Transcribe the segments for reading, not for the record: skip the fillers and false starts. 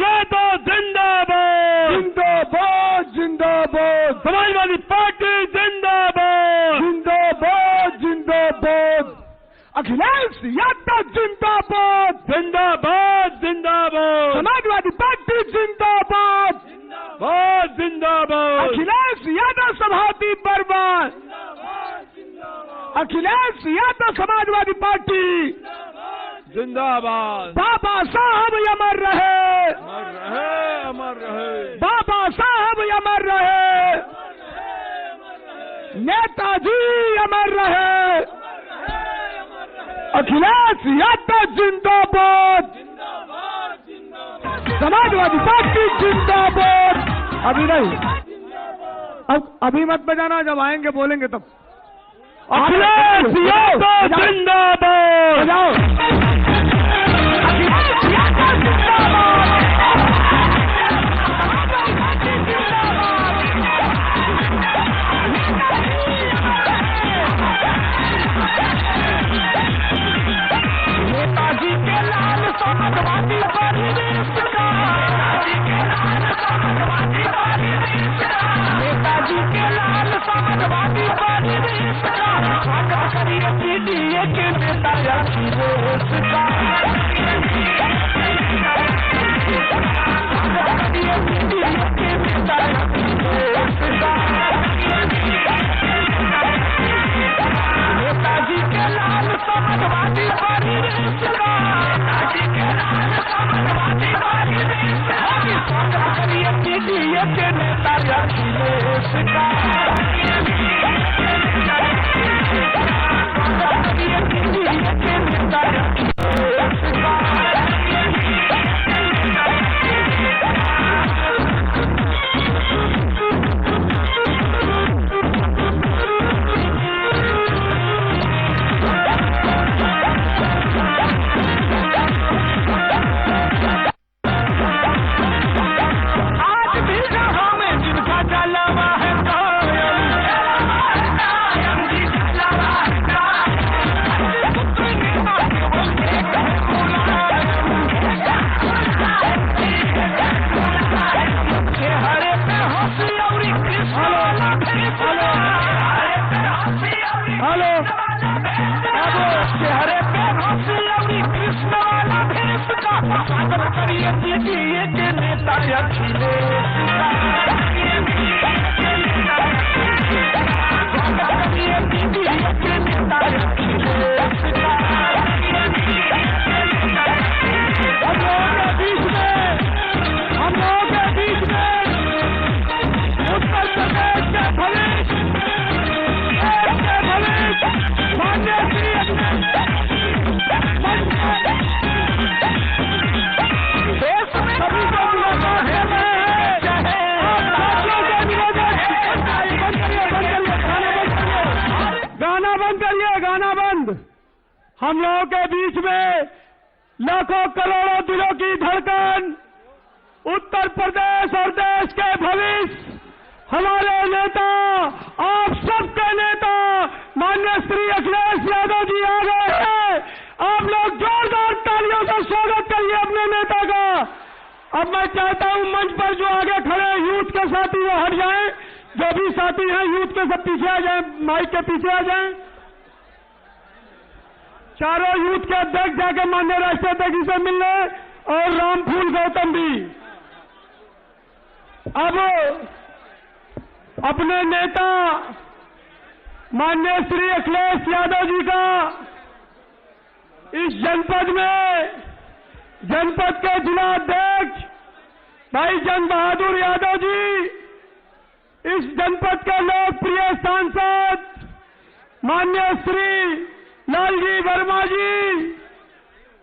यादव जिंदाबाद, जिंदाबाद जिंदाबाद, समाजवादी पार्टी जिंदाबाद, जिंदाबाद जिंदाबाद, अखिलेश यादव जिंदाबाद, जिंदाबाद जिंदाबाद, समाजवादी पार्टी जिंदाबाद, जिंदाबाद जिंदाबाद, अखिलेश यादव सभापति बर्बाद, अखिलेश यादव समाजवादी पार्टी जिंदाबाद, बाबा साहब अमर रहे, अमर रहे, अमर रहे, बाबा साहब अमर रहे, नेताजी अमर रहे, अखिलेश यादव जिंदाबाद, समाजवादी पार्टी जिंदाबाद। अभी नहीं, अब अभी मत बजाना, जब आएंगे बोलेंगे तब। अखिलेश यादव जिंदाबाद, बजाओ। अखिलेश यादव जिंदाबाद, नेताजी के लाल समाजवादी परिवेश का, नेताजी के लाल समाजवादी परिवेश का, आगा करिए पीडीए के नेता अखिलेश का, आगा करिए पीडीए के नेता अखिलेश का, नेताजी के लाल समाजवादी परिवेश का, नेताजी के लाल समाजवादी परिवेश का, आगा करिए पीडीए के नेता अखिलेश का, हम लोगों के बीच में लाखों करोड़ों दिलों की धड़कन, उत्तर प्रदेश और देश के भविष्य, हमारे नेता, आप सबके नेता माननीय श्री अखिलेश यादव जी आ गए हैं। आप लोग जोरदार तालियों से स्वागत करिए अपने नेता का। अब मैं चाहता हूं मंच पर जो आगे खड़े यूथ के साथी वो हट जाएं, जो भी साथी हैं यूथ के सब पीछे आ जाएं, माइक के पीछे आ जाएं। चारों यूथ के अध्यक्ष जाकर माननीय राष्ट्रीय अध्यक्ष से मिलने, और रामफूल गौतम भी। अब अपने नेता माननीय श्री अखिलेश यादव जी का इस जनपद में, जनपद के जिला अध्यक्ष भाई जंग बहादुर यादव जी, इस जनपद के लोकप्रिय सांसद माननीय श्री लालजी वर्मा जी,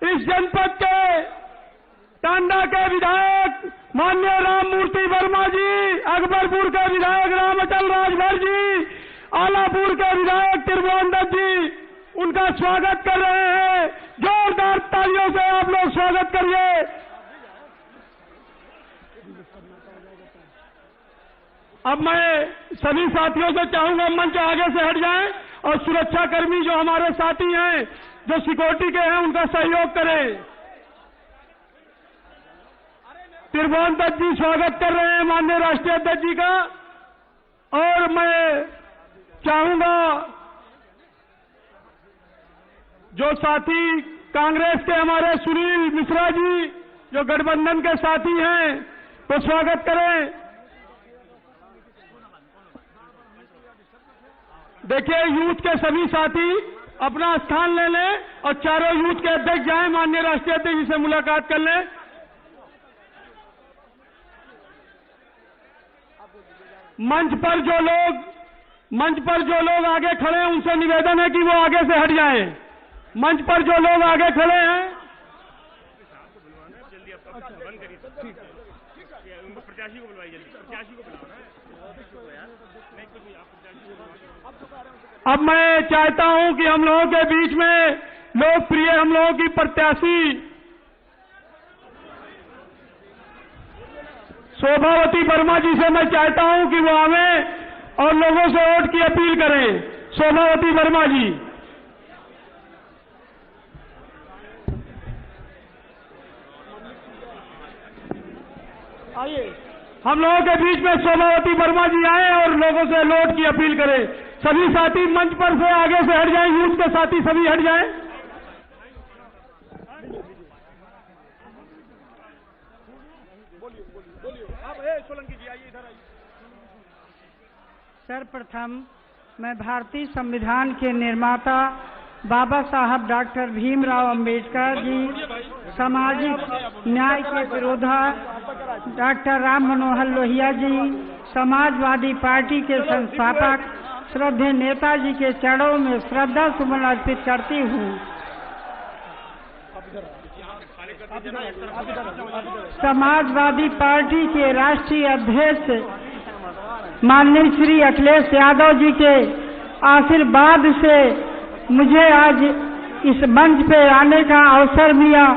इस जनपद के टांडा के विधायक माननीय राममूर्ति वर्मा जी, अकबरपुर के विधायक रामअचल राजभर जी, आलापुर के विधायक त्रिभुवन दत्त जी, उनका स्वागत कर रहे हैं। जोरदार तालियों से आप लोग स्वागत करिए। अब मैं सभी साथियों से चाहूंगा मंच आगे से हट जाएं और सुरक्षा कर्मी जो हमारे साथी हैं, जो सिक्योरिटी के हैं, उनका सहयोग करें। त्रिभुवन दत्त जी स्वागत कर रहे हैं माननीय राष्ट्रीय अध्यक्ष जी का। और मैं चाहूंगा जो साथी कांग्रेस के हमारे सुनील मिश्रा जी जो गठबंधन के साथी हैं वो स्वागत करें। देखिए यूथ के सभी साथी अपना स्थान ले लें और चारों यूथ के अध्यक्ष जाएं, माननीय राष्ट्रीय अध्यक्ष जी से मुलाकात कर लें। मंच पर जो लोग आगे खड़े हैं उनसे निवेदन है कि वो आगे से हट जाएं। मंच पर जो लोग आगे खड़े हैं प्रत्याशी को बुलवाइए, प्रत्याशी को बुलाओ ना। अब मैं चाहता हूं कि हम लोगों के बीच में लोकप्रिय हम लोगों की प्रत्याशी शोभावती वर्मा जी से मैं चाहता हूं कि वो आवें और लोगों से वोट की अपील करें। शोभावती वर्मा जी, आइए हम लोगों के बीच में शोभावती वर्मा जी आए और लोगों से वोट की अपील करें। सभी साथी मंच पर से आगे से हट जाएं, यूथ के साथी सभी हट जाएं। सर्वप्रथम मैं भारतीय संविधान के निर्माता बाबा साहब डॉक्टर भीमराव अंबेडकर जी, सामाजिक न्याय के विरोधा डॉक्टर राम मनोहर लोहिया जी, समाजवादी पार्टी के संस्थापक श्रद्धेय नेताजी के चरणों में श्रद्धा सुमन अर्पित करती हूँ। समाजवादी पार्टी के राष्ट्रीय अध्यक्ष माननीय श्री अखिलेश यादव जी के आशीर्वाद से मुझे आज इस मंच पे आने का अवसर मिला।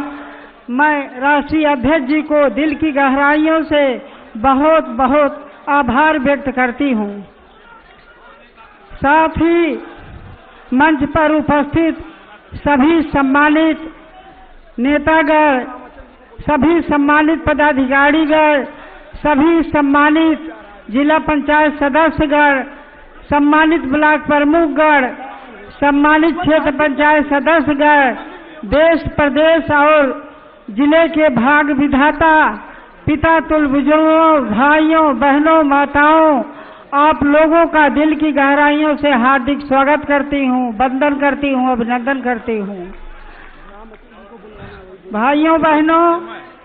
मैं राष्ट्रीय अध्यक्ष जी को दिल की गहराइयों से बहुत बहुत आभार व्यक्त करती हूँ। साथ ही मंच पर उपस्थित सभी सम्मानित नेतागण, सभी सम्मानित पदाधिकारीगण, सभी सम्मानित जिला पंचायत सदस्यगण, सम्मानित ब्लॉक प्रमुखगण, सम्मानित क्षेत्र पंचायत सदस्यगण, देश प्रदेश और जिले के भाग विधाता, पिता तुल्य बुजुर्गों, भाइयों बहनों माताओं, आप लोगों का दिल की गहराइयों से हार्दिक स्वागत करती हूँ, वंदन करती हूँ, अभिनंदन करती हूँ। भाइयों बहनों,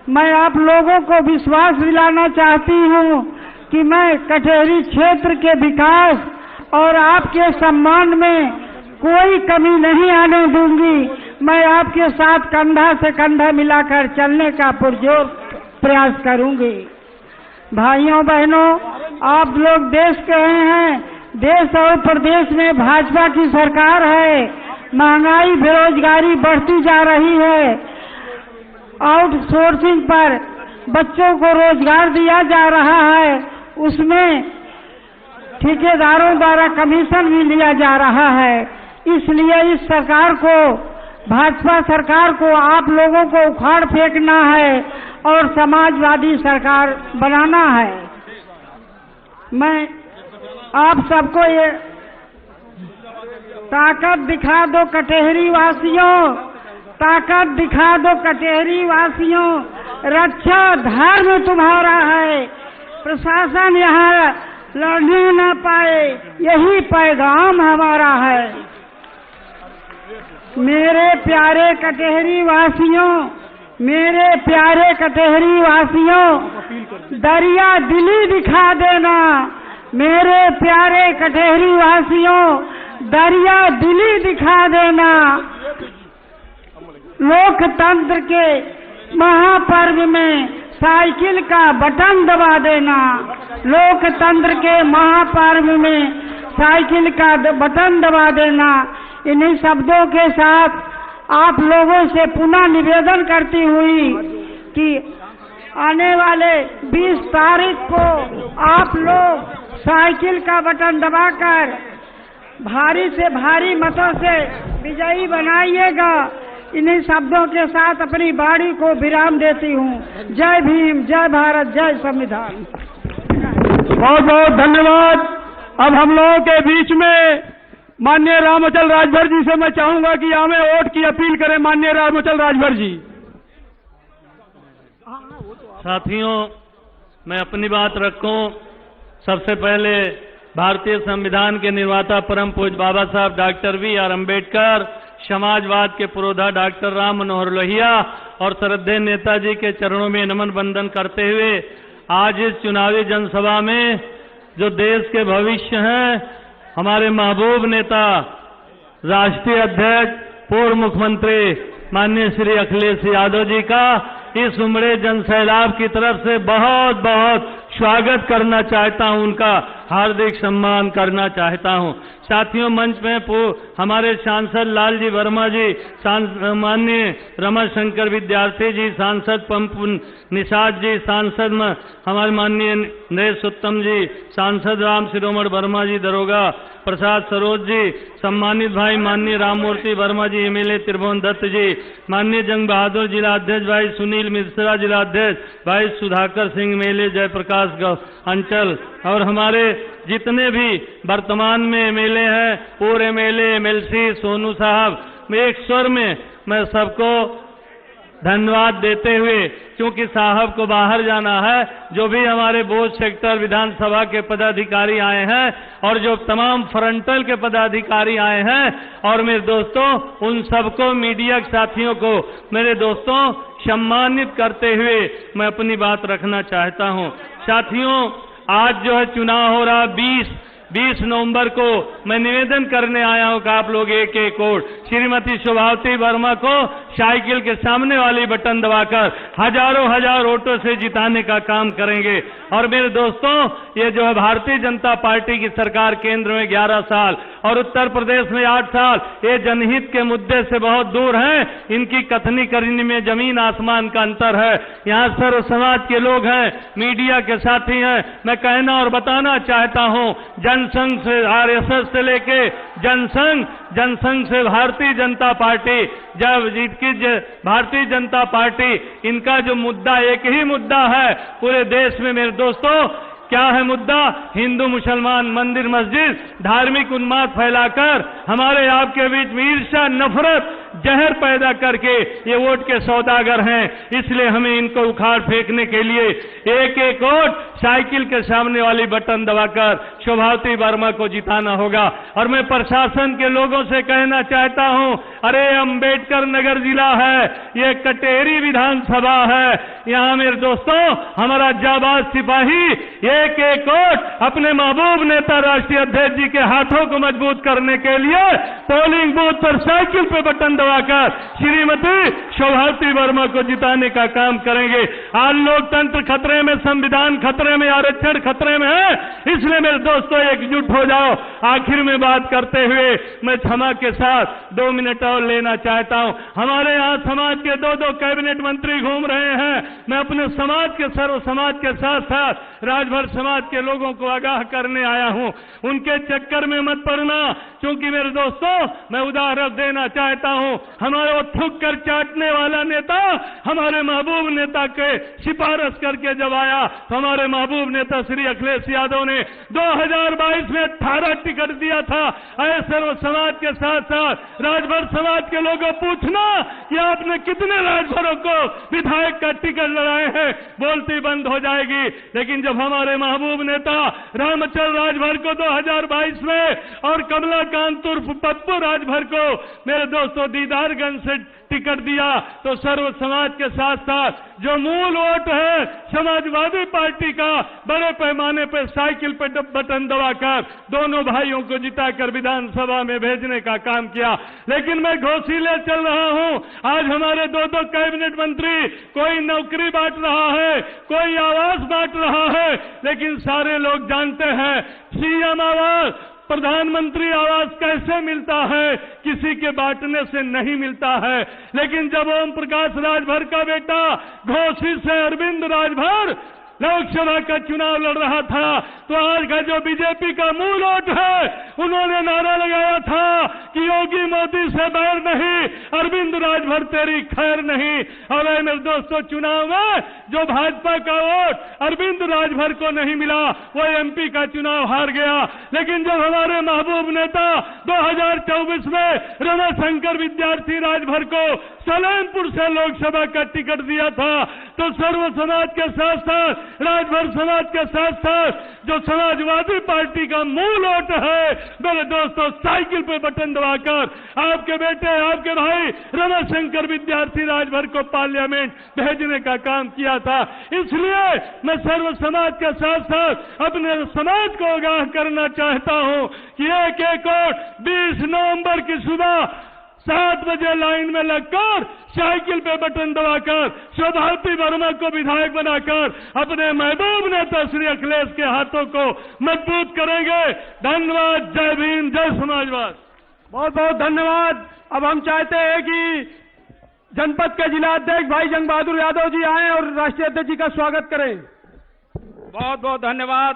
मैं आप लोगों को विश्वास दिलाना चाहती हूँ कि मैं कचहरी क्षेत्र के विकास और आपके सम्मान में कोई कमी नहीं आने दूंगी। मैं आपके साथ कंधा से कंधा मिलाकर चलने का पुरजोर प्रयास करूंगी। भाइयों बहनों, आप लोग देश के हैं, देश और प्रदेश में भाजपा की सरकार है, महंगाई बेरोजगारी बढ़ती जा रही है, आउटसोर्सिंग पर बच्चों को रोजगार दिया जा रहा है, उसमें ठेकेदारों द्वारा कमीशन भी लिया जा रहा है। इसलिए इस सरकार को, भाजपा सरकार को आप लोगों को उखाड़ फेंकना है और समाजवादी सरकार बनाना है। मैं आप सबको ये ताकत दिखा दो कचहरी वासियों, ताकत दिखा दो कचहरी वासियों, रक्षा धर्म तुम्हारा है, प्रशासन यहाँ लड़ने न पाए, यही पैगाम हमारा है। मेरे प्यारे कचहरी वासियों, मेरे प्यारे कचहरी वासियों, दरिया दिली दिखा देना। मेरे प्यारे कचहरी वासियों, दरिया दिली दिखा देना। लोकतंत्र के महापर्व में साइकिल का बटन दबा देना। लोकतंत्र के महापर्व में साइकिल का बटन दबा देना। इन्हीं शब्दों के साथ आप लोगों से पुनः निवेदन करती हुई कि आने वाले 20 तारीख को आप लोग साइकिल का बटन दबाकर भारी से भारी मतों से विजयी बनाइएगा। इन्हीं शब्दों के साथ अपनी वाणी को विराम देती हूँ। जय भीम, जय भारत, जय संविधान। बहुत बहुत धन्यवाद। अब हम लोगों के बीच में माननीय रामचल राजभर जी से मैं चाहूंगा कि हमें वोट की अपील करें। माननीय रामचल राजभर जी। साथियों, मैं अपनी बात रखूं। सबसे पहले भारतीय संविधान के निर्माता परम पूज्य बाबा साहब डॉक्टर B.R. अम्बेडकर, समाजवाद के पुरोधा डॉक्टर राम मनोहर लोहिया और श्रद्धेय नेताजी के चरणों में नमन वंदन करते हुए आज इस चुनावी जनसभा में जो देश के भविष्य हैं, हमारे महबूब नेता, राष्ट्रीय अध्यक्ष, पूर्व मुख्यमंत्री माननीय श्री अखिलेश यादव जी का इस उमड़े जनसैलाब की तरफ से बहुत बहुत स्वागत करना चाहता हूं, उनका हार्दिक सम्मान करना चाहता हूं। साथियों, मंच में हमारे सांसद लालजी वर्मा जी, माननीय रमाशंकर विद्यार्थी जी, सांसद पंपू निषाद जी, सांसद हमारे माननीय नरेश उत्तम जी, सांसद राम शिरोमण वर्मा जी दरोगा, प्रसाद सरोज जी, सम्मानित भाई माननीय राममूर्ति वर्मा जी, MLA त्रिभुवन दत्त जी, माननीय जंग बहादुर जिला अध्यक्ष भाई सुनील मिश्रा, जिला अध्यक्ष भाई सुधाकर सिंह MLA जयप्रकाश अंचल, और हमारे जितने भी वर्तमान में MLA हैं, पूर्व MLA, MLC, सोनू साहब, एक स्वर में मैं सबको धन्यवाद देते हुए, क्योंकि साहब को बाहर जाना है, जो भी हमारे बोध सेक्टर विधानसभा के पदाधिकारी आए हैं और जो तमाम फ्रंटल के पदाधिकारी आए हैं, और मेरे दोस्तों उन सबको, मीडिया के साथियों को, मेरे दोस्तों, सम्मानित करते हुए मैं अपनी बात रखना चाहता हूं। साथियों, आज जो है चुनाव हो रहा 20 नवंबर को मैं निवेदन करने आया हूं कि आप लोग एक एक वोट श्रीमती शोभावती वर्मा को साइकिल के सामने वाली बटन दबाकर हजार वोटों से जिताने का काम करेंगे। और मेरे दोस्तों, ये जो है भारतीय जनता पार्टी की सरकार केंद्र में 11 साल और उत्तर प्रदेश में 8 साल, ये जनहित के मुद्दे से बहुत दूर हैं। इनकी कथनी करनी में जमीन आसमान का अंतर है। यहाँ सर्व समाज के लोग हैं, मीडिया के साथी हैं। मैं कहना और बताना चाहता हूँ, जनसंघ से RSS से लेके जनसंघ से भारतीय जनता पार्टी, जब भारतीय जनता पार्टी, इनका जो मुद्दा एक ही मुद्दा है पूरे देश में। मेरे दोस्तों, क्या है मुद्दा? हिंदू मुसलमान, मंदिर मस्जिद, धार्मिक उन्माद फैलाकर हमारे आपके बीच में ईर्ष्या, नफरत, जहर पैदा करके ये वोट के सौदागर हैं। इसलिए हमें इनको उखाड़ फेंकने के लिए एक एक वोट साइकिल के सामने वाली बटन दबाकर शोभावती वर्मा को जिताना होगा। और मैं प्रशासन के लोगों से कहना चाहता हूं, अरे अंबेडकर नगर जिला है, ये कटेरी विधानसभा है। यहां मेरे दोस्तों, हमारा जाबाज सिपाही एक एक वोट अपने महबूब नेता राष्ट्रीय अध्यक्ष जी के हाथों को मजबूत करने के लिए पोलिंग बूथ पर साइकिल पे बटन दबाकर श्रीमती शोभावती वर्मा को जिताने का काम करेंगे। आज लोकतंत्र खतरे में, संविधान खतरे में, आरक्षण खतरे में है। इसलिए मेरे दोस्तों, एकजुट हो जाओ। आखिर में बात करते हुए मैं क्षमा के साथ 2 मिनट और लेना चाहता हूं। हमारे यहाँ समाज के 2 कैबिनेट मंत्री घूम रहे हैं। मैं अपने समाज के, सर्व समाज के साथ साथ राजभर समाज के लोगों को आगाह करने आया हूं। उनके चक्कर में मत पड़ना, क्योंकि मेरे दोस्तों, मैं उदाहरण देना चाहता हूं। हमारे वो थूक कर चाटने वाला नेता हमारे महबूब नेता के सिफारिश करके जब आया, तो हमारे महबूब नेता श्री अखिलेश यादव ने 2022 में 18 टिकट दिया था। ऐसे सर्व समाज के साथ साथ राजभर समाज के लोगों पूछना कि आपने कितने राजभरों को विधायक का टिकट लड़ाए हैं, बोलती बंद हो जाएगी। लेकिन जब हमारे महबूब नेता रामचल राजभर को 2022 में और कमलाकांत उर्फ पप्पू राजभर को, मेरे दोस्तों, दीदारगंज से टिकट दिया, तो सर्व समाज के साथ साथ जो मूल वोट है समाजवादी पार्टी का, बड़े पैमाने पर साइकिल पर बटन दबाकर दोनों भाइयों को जिताकर विधानसभा में भेजने का काम किया। लेकिन मैं घोषिले चल रहा हूं। आज हमारे 2 कैबिनेट मंत्री, कोई नौकरी बांट रहा है, कोई आवास बांट रहा है, लेकिन सारे लोग जानते हैं CM आवास, प्रधानमंत्री आवास कैसे मिलता है? किसी के बांटने से नहीं मिलता है। लेकिन जब ओम प्रकाश राजभर का बेटा घोसी से अरविंद राजभर लोकसभा का चुनाव लड़ रहा था, तो आज का जो बीजेपी का मूल वोट है, उन्होंने नारा लगाया था कि योगी मोदी से बैर नहीं, अरविंद राजभर तेरी खैर नहीं। और मेरे दोस्तों, चुनाव में जो भाजपा का वोट अरविंद राजभर को नहीं मिला, वो एमपी का चुनाव हार गया। लेकिन जब हमारे महबूब नेता 2024 में रमाशंकर विद्यार्थी राजभर को सलेमपुर से लोकसभा का टिकट दिया था, तो सर्व समाज के साथ साथ, राजभर समाज के साथ साथ जो समाजवादी पार्टी का मूल वोट है, मेरे दोस्तों, साइकिल पे बटन दबाकर आपके बेटे, आपके भाई रमाशंकर विद्यार्थी राजभर को पार्लियामेंट भेजने का काम किया था। इसलिए मैं सर्व समाज के साथ साथ अपने समाज को आगाह करना चाहता हूं कि एक वोट 20 नवंबर की सुबह 7 बजे लाइन में लगकर, साइकिल पे बटन दबाकर, शोभावती वर्मा को विधायक बनाकर अपने महबूब नेता श्री अखिलेश के हाथों को मजबूत करेंगे। धन्यवाद। जय भीम, जय समाजवाद। बहुत बहुत धन्यवाद। अब हम चाहते हैं कि जनपद के जिलाध्यक्ष भाई जंग बहादुर यादव जी आए और राष्ट्रीय अध्यक्ष जी का स्वागत करें। बहुत बहुत धन्यवाद।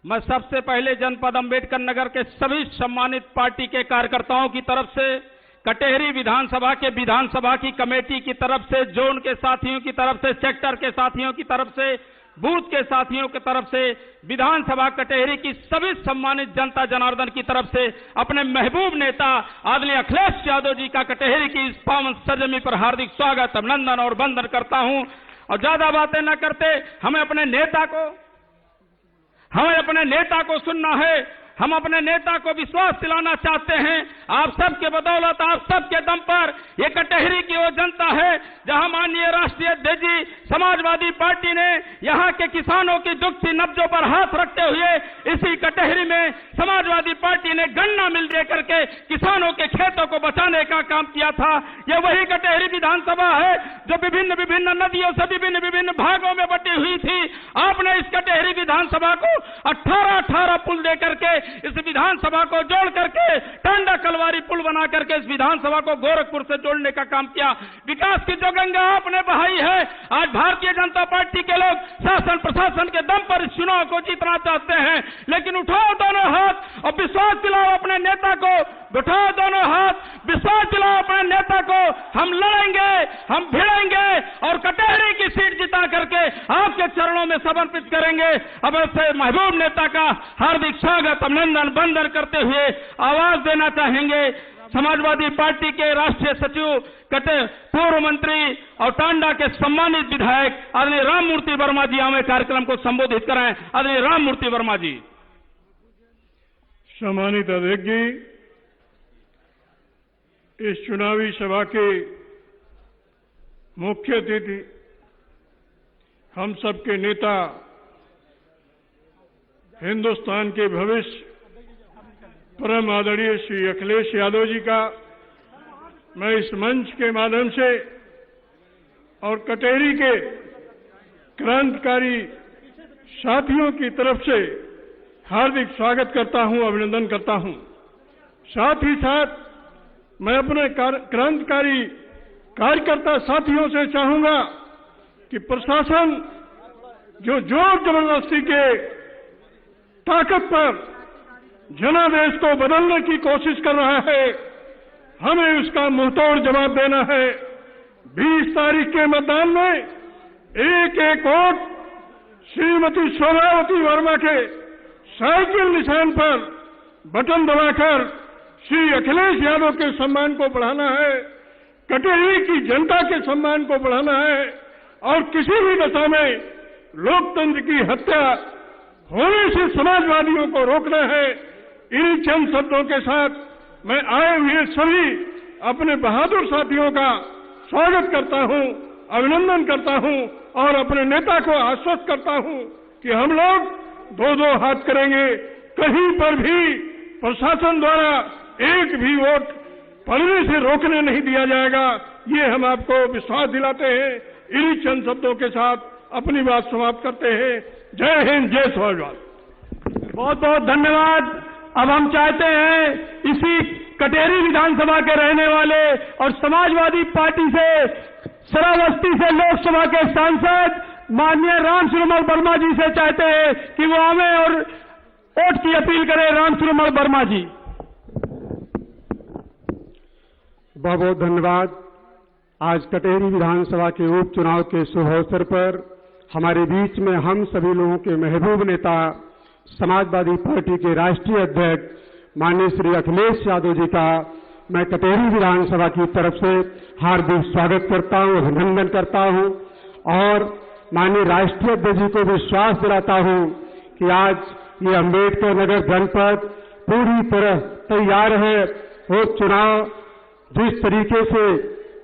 मैं सबसे पहले जनपद अंबेडकर नगर के सभी सम्मानित पार्टी के कार्यकर्ताओं की तरफ से, कटेहरी विधानसभा की कमेटी की तरफ से, जोन के साथियों की तरफ से, सेक्टर के साथियों की तरफ से, बूथ के साथियों की तरफ से, विधानसभा कटेहरी की सभी सम्मानित जनता जनार्दन की तरफ से अपने महबूब नेता आदरणीय अखिलेश यादव जी का कटेहरी की इस पावन सरजमी पर हार्दिक स्वागत, अभिनंदन और वंदन करता हूं। और ज्यादा बातें न करते, हमें अपने नेता को सुनना है। हम अपने नेता को विश्वास दिलाना चाहते हैं। आप सबके बदौलत, आप सबके दम पर ये कटेहरी की वो जनता है जहां माननीय राष्ट्रीय अध्यक्ष जी समाजवादी पार्टी ने यहां के किसानों की दुखती नब्जों पर हाथ रखते हुए इसी कटेहरी में समाजवादी पार्टी ने गन्ना मिल दे करके किसानों के खेतों को बचाने का काम किया था। ये वही कटेहरी विधानसभा है जो विभिन्न नदियों से विभिन्न भागों में बटी हुई थी। आपने इस कटेहरी विधानसभा को 18 पुल दे करके इस विधानसभा को जोड़ करके टांडा कलवारी पुल बना करके इस विधानसभा को गोरखपुर से जोड़ने का काम किया। विकास की जो गंगा आपने बहाई है, आज भारतीय जनता पार्टी के लोग शासन प्रशासन के दम पर इस चुनाव को जीतना चाहते हैं, लेकिन उठाओ दोनों हाथ और विश्वास दिलाओ अपने नेता को, उठाओ दोनों हाथ, विश्वास दिलाओ अपने नेता को। हम लड़ेंगे, हम भिड़ेंगे और कटेहरी की सीट जिता करके आपके चरणों में समर्पित करेंगे। अब ऐसे महबूब नेता का हार्दिक स्वागत, अभिनंदन, वंदन करते हुए आवाज देना चाहेंगे समाजवादी पार्टी के राष्ट्रीय सचिव, पूर्व मंत्री और टांडा के सम्मानित विधायक आदरणीय राममूर्ति वर्मा जी हमें कार्यक्रम को संबोधित कराएं। आदरणीय राममूर्ति वर्मा जी। सम्मानित अध्यक्ष जी, इस चुनावी सभा के मुख्य अतिथि, हम सबके नेता, हिंदुस्तान के भविष्य परम आदरणीय श्री अखिलेश यादव जी का मैं इस मंच के माध्यम से और कटेहरी के क्रांतिकारी साथियों की तरफ से हार्दिक स्वागत करता हूं, अभिनंदन करता हूं। साथ ही साथ मैं अपने क्रांतिकारी कार्यकर्ता साथियों से चाहूंगा कि प्रशासन जो जोर जबरदस्ती के ताकत पर जनादेश को बदलने की कोशिश कर रहा है, हमें उसका मुंहतोड़ जवाब देना है। 20 तारीख के मतदान में एक वोट श्रीमती शोभावती वर्मा के साइकिल निशान पर बटन दबाकर श्री अखिलेश यादव के सम्मान को बढ़ाना है, कटेहरी की जनता के सम्मान को बढ़ाना है और किसी भी दशा में लोकतंत्र की हत्या होने से समाजवादियों को रोकना है। इन्हीं चंद शब्दों के साथ मैं आए हुए सभी अपने बहादुर साथियों का स्वागत करता हूं, अभिनंदन करता हूं और अपने नेता को आश्वस्त करता हूं कि हम लोग दो हाथ करेंगे। कहीं पर भी प्रशासन द्वारा एक भी वोट पड़ने से रोकने नहीं दिया जाएगा, ये हम आपको विश्वास दिलाते हैं। इन्हीं चंद शब्दों के साथ अपनी बात समाप्त करते हैं। जय हिंद, जय समाजवाद। बहुत बहुत धन्यवाद। अब हम चाहते हैं इसी कटेहरी विधानसभा के रहने वाले और समाजवादी पार्टी से श्रावस्ती से लोकसभा के सांसद माननीय राम सुरमल वर्मा जी से चाहते हैं कि वो आवे और वोट की अपील करें। राम सुरमल वर्मा जी। बहुत बहुत धन्यवाद। आज कटेहरी विधानसभा के उपचुनाव के शुभ अवसर पर हमारे बीच में हम सभी लोगों के महबूब नेता समाजवादी पार्टी के राष्ट्रीय अध्यक्ष माननीय श्री अखिलेश यादव जी का मैं कटेहरी विधानसभा की तरफ से हार्दिक स्वागत करता हूं, अभिनंदन करता हूं और माननीय राष्ट्रीय अध्यक्ष जी को विश्वास दिलाता हूं कि आज ये अम्बेडकर नगर जनपद पूरी तरह तैयार है। उपचुनाव जिस तरीके से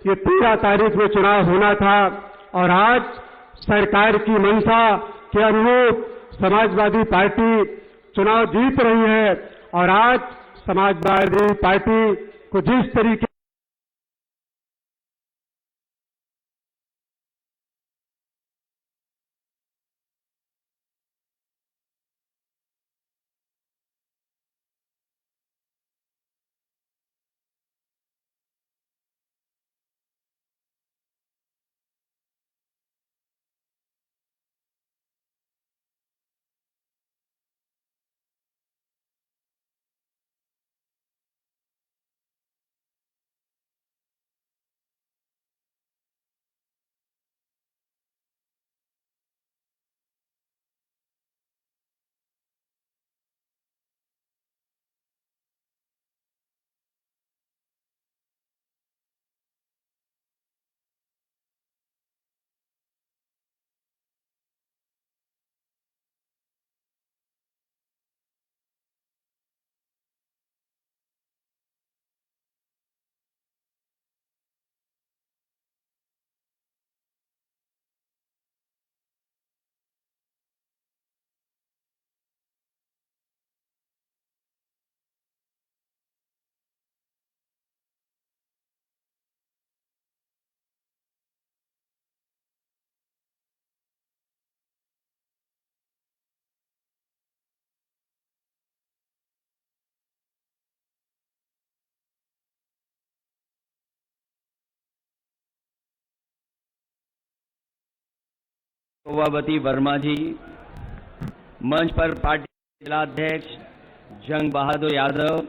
ये 13 तारीख में चुनाव होना था और आज सरकार की मंशा के अनुरूप समाजवादी पार्टी चुनाव जीत रही है और आज समाजवादी पार्टी को जिस तरीके शोभावती वर्मा जी, मंच पर पार्टी जिलाध्यक्ष जंग बहादुर यादव,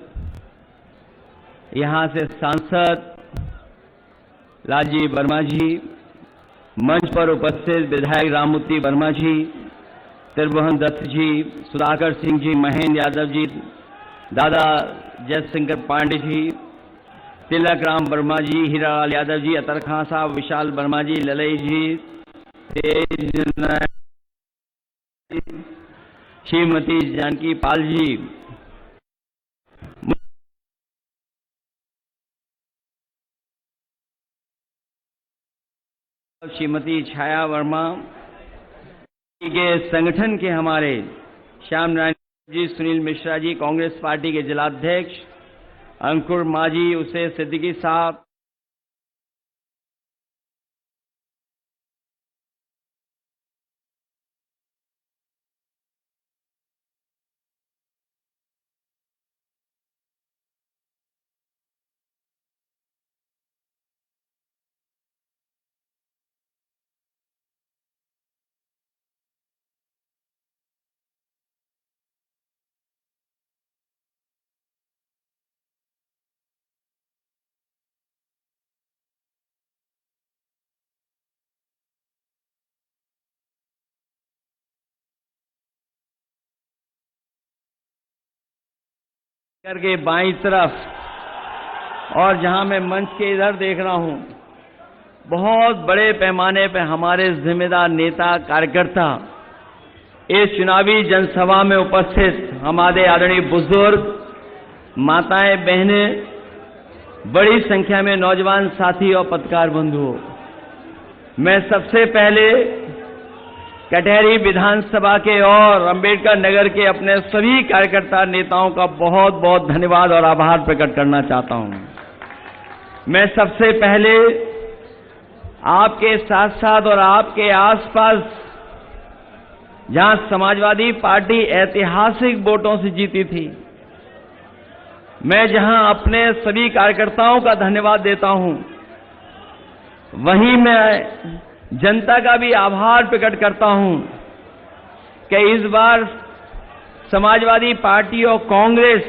यहां से सांसद लालजी वर्मा जी, मंच पर उपस्थित विधायक राममूर्ति वर्मा जी, त्रिभुवन दत्त जी, सुधाकर सिंह जी, महेंद्र यादव जी, दादा जयशंकर पांडे जी, तिलक राम वर्मा जी, हीरालाल यादव जी, अतर खां साहब, विशाल वर्मा जी, ललई जी, श्रीमती जानकी पाल जी, श्रीमती छाया वर्मा के संगठन के हमारे श्याम नारायण जी, सुनील मिश्रा जी, कांग्रेस पार्टी के जिलाध्यक्ष अंकुर माजी, उसे सिद्दीकी साहब, करके बाईं तरफ और जहां मैं मंच के इधर देख रहा हूं, बहुत बड़े पैमाने पर हमारे जिम्मेदार नेता कार्यकर्ता इस चुनावी जनसभा में उपस्थित, हमारे आदरणीय बुजुर्ग, माताएं, बहनें, बड़ी संख्या में नौजवान साथी और पत्रकार बंधुओं, मैं सबसे पहले कटेहरी विधानसभा के और अंबेडकर नगर के अपने सभी कार्यकर्ता नेताओं का बहुत बहुत धन्यवाद और आभार प्रकट करना चाहता हूं। मैं सबसे पहले आपके साथ साथ और आपके आसपास जहां समाजवादी पार्टी ऐतिहासिक वोटों से जीती थी, मैं जहां अपने सभी कार्यकर्ताओं का धन्यवाद देता हूं, वहीं मैं जनता का भी आभार प्रकट करता हूं कि इस बार समाजवादी पार्टी और कांग्रेस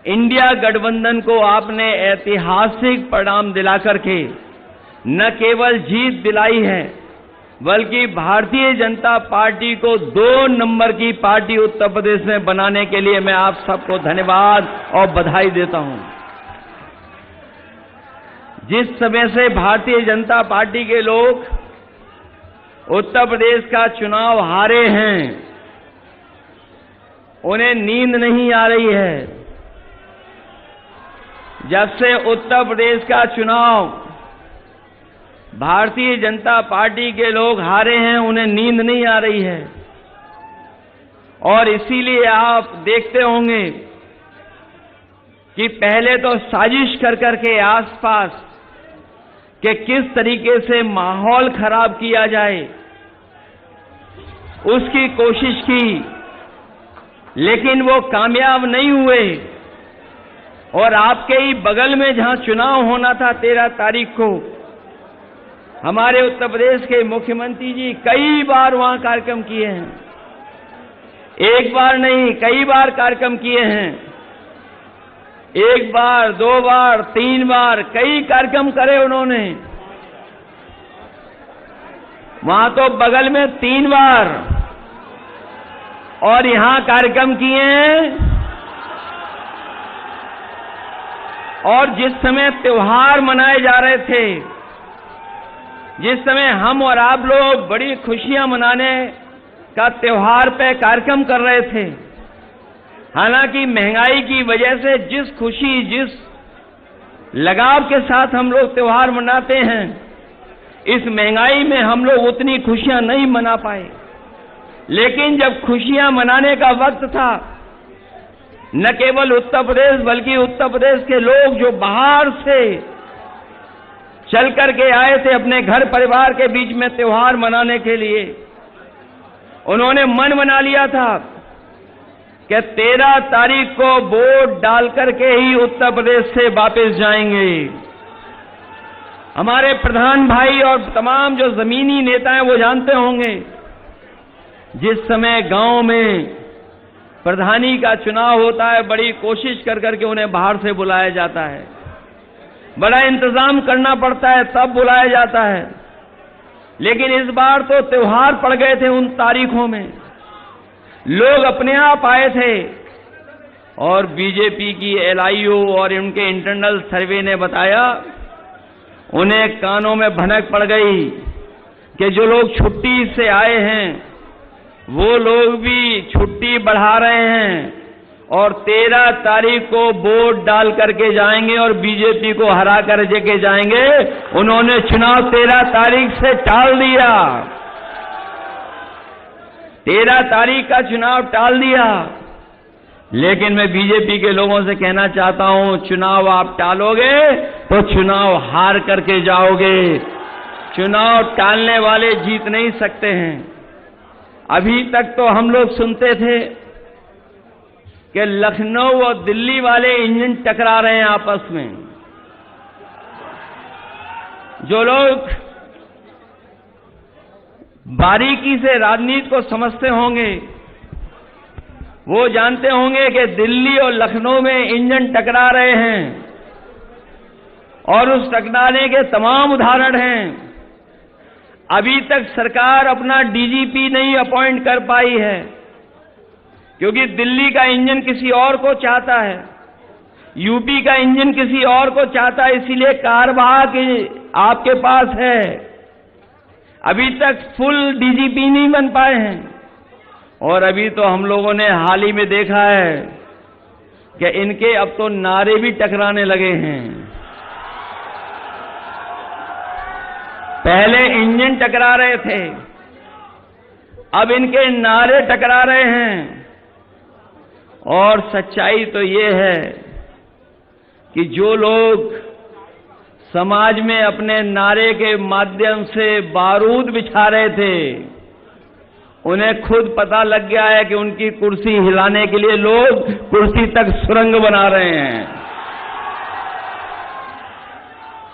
इंडिया गठबंधन को आपने ऐतिहासिक परिणाम दिला करके न केवल जीत दिलाई है, बल्कि भारतीय जनता पार्टी को 2 नंबर की पार्टी उत्तर प्रदेश में बनाने के लिए मैं आप सबको धन्यवाद और बधाई देता हूं। जिस समय से भारतीय जनता पार्टी के लोग उत्तर प्रदेश का चुनाव हारे हैं, उन्हें नींद नहीं आ रही है। जब से उत्तर प्रदेश का चुनाव भारतीय जनता पार्टी के लोग हारे हैं, उन्हें नींद नहीं आ रही है। और इसीलिए आप देखते होंगे कि पहले तो साजिश कर करके आसपास कि किस तरीके से माहौल खराब किया जाए, उसकी कोशिश की, लेकिन वो कामयाब नहीं हुए। और आपके ही बगल में जहां चुनाव होना था 13 तारीख को, हमारे उत्तर प्रदेश के मुख्यमंत्री जी कई बार वहां कार्यक्रम किए हैं। एक बार नहीं, कई बार कार्यक्रम किए हैं। 1 बार, 2 बार, 3 बार, कई कार्यक्रम करे उन्होंने। वहां तो बगल में 3 बार, और यहां कार्यक्रम किए हैं। और जिस समय त्योहार मनाए जा रहे थे, जिस समय हम और आप लोग बड़ी खुशियां मनाने का त्योहार पे कार्यक्रम कर रहे थे, हालांकि महंगाई की वजह से जिस खुशी, जिस लगाव के साथ हम लोग त्योहार मनाते हैं, इस महंगाई में हम लोग उतनी खुशियां नहीं मना पाए। लेकिन जब खुशियां मनाने का वक्त था, न केवल उत्तर प्रदेश बल्कि उत्तर प्रदेश के लोग जो बाहर से चल करके आए थे अपने घर परिवार के बीच में त्योहार मनाने के लिए, उन्होंने मन बना लिया था कि 13 तारीख को वोट डाल करके ही उत्तर प्रदेश से वापस जाएंगे। हमारे प्रधान भाई और तमाम जो जमीनी नेता हैं वो जानते होंगे, जिस समय गांव में प्रधानी का चुनाव होता है, बड़ी कोशिश कर करके उन्हें बाहर से बुलाया जाता है, बड़ा इंतजाम करना पड़ता है, तब बुलाया जाता है। लेकिन इस बार तो त्योहार पड़ गए थे उन तारीखों में, लोग अपने आप आए थे। और बीजेपी की LIO और उनके इंटरनल सर्वे ने बताया, उन्हें कानों में भनक पड़ गई कि जो लोग छुट्टी से आए हैं वो लोग भी छुट्टी बढ़ा रहे हैं और 13 तारीख को वोट डाल करके जाएंगे और बीजेपी को हरा करके जाएंगे। उन्होंने चुनाव 13 तारीख से टाल दिया, 13 तारीख का चुनाव टाल दिया। लेकिन मैं बीजेपी के लोगों से कहना चाहता हूं, चुनाव आप टालोगे तो चुनाव हार करके जाओगे। चुनाव टालने वाले जीत नहीं सकते हैं। अभी तक तो हम लोग सुनते थे कि लखनऊ और दिल्ली वाले इंजन टकरा रहे हैं आपस में। जो लोग बारीकी से राजनीति को समझते होंगे वो जानते होंगे कि दिल्ली और लखनऊ में इंजन टकरा रहे हैं और उस टकराने के तमाम उदाहरण हैं। अभी तक सरकार अपना DGP नहीं अपॉइंट कर पाई है, क्योंकि दिल्ली का इंजन किसी और को चाहता है, यूपी का इंजन किसी और को चाहता है, इसीलिए कार्यवाहक आपके पास है। अभी तक फुल DGP नहीं बन पाए हैं। और अभी तो हम लोगों ने हाल ही में देखा है कि इनके अब तो नारे भी टकराने लगे हैं। पहले इंजन टकरा रहे थे, अब इनके नारे टकरा रहे हैं। और सच्चाई तो ये है कि जो लोग समाज में अपने नारे के माध्यम से बारूद बिछा रहे थे, उन्हें खुद पता लग गया है कि उनकी कुर्सी हिलाने के लिए लोग कुर्सी तक सुरंग बना रहे हैं।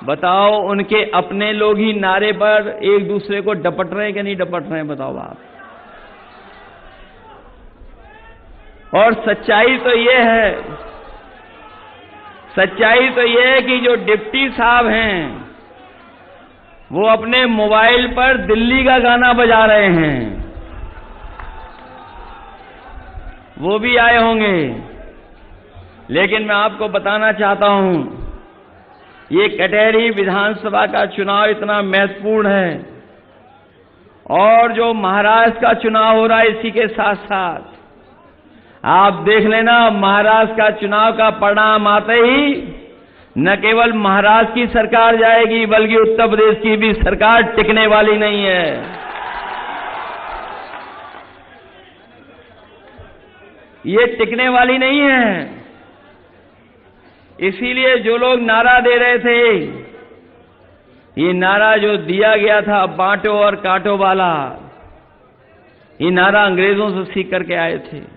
बताओ, उनके अपने लोग ही नारे पर एक दूसरे को डपट रहे हैं कि नहीं डपट रहे हैं? बताओ आप। और सच्चाई तो ये है कि जो डिप्टी साहब हैं वो अपने मोबाइल पर दिल्ली का गाना बजा रहे हैं। वो भी आए होंगे, लेकिन मैं आपको बताना चाहता हूं, ये कटहरी विधानसभा का चुनाव इतना महत्वपूर्ण है, और जो महाराष्ट्र का चुनाव हो रहा है इसी के साथ साथ आप देख लेना, महाराष्ट्र का चुनाव का परिणाम आते ही न केवल महाराष्ट्र की सरकार जाएगी बल्कि उत्तर प्रदेश की भी सरकार टिकने वाली नहीं है। ये टिकने वाली नहीं है। इसीलिए जो लोग नारा दे रहे थे, ये नारा जो दिया गया था बांटो और काटो वाला, ये नारा अंग्रेजों से सीख करके आए थे।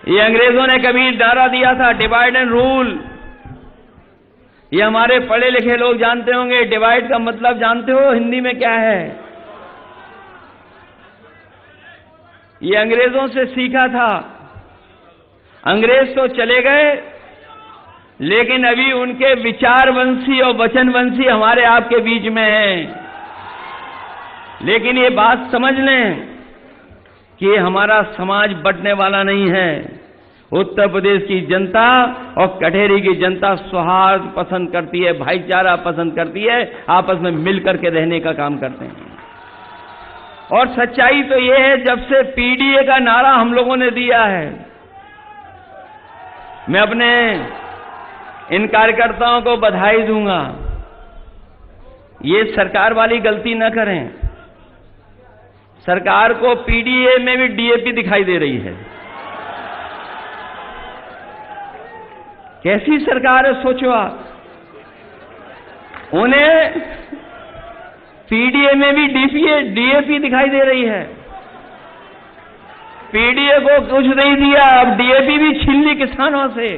ये अंग्रेजों ने कभी नारा दिया था डिवाइड एंड रूल। ये हमारे पढ़े लिखे लोग जानते होंगे, डिवाइड का मतलब जानते हो हिंदी में क्या है? ये अंग्रेजों से सीखा था। अंग्रेज तो चले गए, लेकिन अभी उनके विचारवंशी और वचनवंशी हमारे आपके बीच में हैं। लेकिन ये बात समझ लें कि हमारा समाज बंटने वाला नहीं है। उत्तर प्रदेश की जनता और कटहरी की जनता सौहार्द पसंद करती है, भाईचारा पसंद करती है, आपस में मिलकर के रहने का काम करते हैं। और सच्चाई तो ये है, जब से पीडीए का नारा हम लोगों ने दिया है, मैं अपने इन कार्यकर्ताओं को बधाई दूंगा। ये सरकार वाली गलती न करें। सरकार को पीडीए में भी डीएपी दिखाई दे रही है। कैसी सरकार है सोचो आप। उन्हें पीडीए में भी डीएपी दिखाई दे रही है। पीडीए को कुछ नहीं दिया, अब डीएपी भी छीन ली किसानों से।